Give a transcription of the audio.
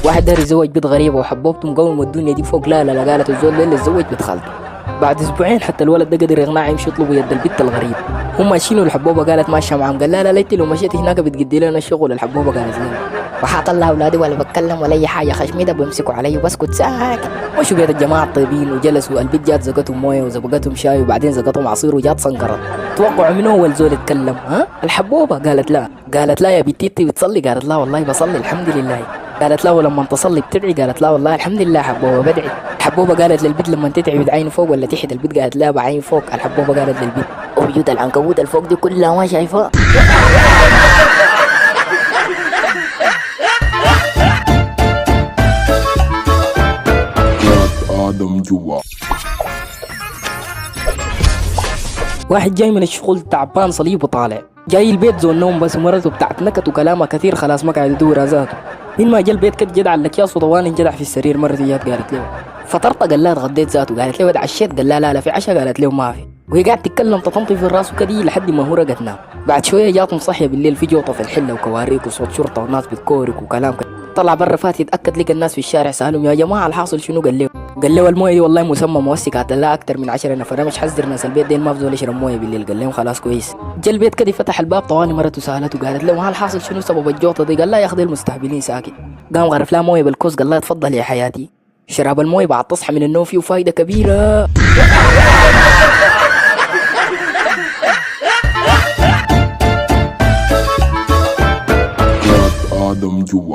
واحد داير يتزوج بنت غريبه وحبوبته مقوم والدنيا دي فوق. لا لا لا، قالت الزول ده اللي اتزوج بنت خالته. بعد اسبوعين حتى الولد ده قدر يقنعها يمشي يطلبوا يد البت الغريب. هم ماشيين والحبوبه قالت ماشيه معاهم. قال لا لا لا، انت لو مشيت هناك بتقدي لنا الشغل. الحبوبه قالت لا، وحاطلع اولادي ولا بتكلم ولا اي حاجه. خشمي ده بيمسكوا علي وبسكت ساكت. مشوا بيت الجماعه الطيبين وجلسوا. البت جات زقتهم مويه وزبقتهم شاي وبعدين زقتهم عصير وجات صنقرت. توقعوا من اول زول يتكلم؟ ها الحبوبه قالت لا. قالت لا يا بنتي انت بتصلي؟ قالت لا والله بصلي الحمد لله. قالت لا ولما تصلي بتدعي؟ قالت لا والله الحمد لله حبوبه بدعي. الحبوبه قالت للبنت لما تدعي بعين فوق ولا تحت؟ البنت قالت لا بعين فوق. الحبوبه قالت للبنت وبيوت العنكبوت الفوق دي كلها ما شايفها. آدم جوا. واحد جاي من الشغل تعبان صليب وطالع. جاي البيت زول نوم بس، مرته بتاعت نكت وكلامها كثير خلاص ما قاعد يدور ذاته. من ما جا البيت كد جدع الاكياس وطوال انجدع في السرير. مرته جات قالت له فطرت؟ قال لها اتغديت ذاته. قالت له اتعشيت؟ قال لا لا لا في عشاء. قالت له ما في. وهي قاعد تتكلم تطنطي في الراس وكدي لحد ما هو رقت نام. بعد شويه جاتهم صحيه بالليل في جوطه في الحله وكواريك وصوت شرطه وناس بتكورك وكلام كده. طلع برا فات يتاكد لقى الناس في الشارع. سالهم يا جماعه الحاصل شنو؟ قال له المويه دي والله مسمى موسكات لا اكثر من 10 نفر. مش حذر ناس البيت دين ما بزول يشرب مويه بالليل. قال لهم خلاص كويس. جا البيت كده فتح الباب طوالي. مرته سالته قالت له ما الحاصل شنو سبب الجوطه دي؟ قال لا يا اخي المستهبلين ساكت. قام غرف لها مويه بالكوز. قال لها تفضل يا حياتي. شراب المويه بعد تصحى من النوم فيه فايده كبيره. آدم جوا.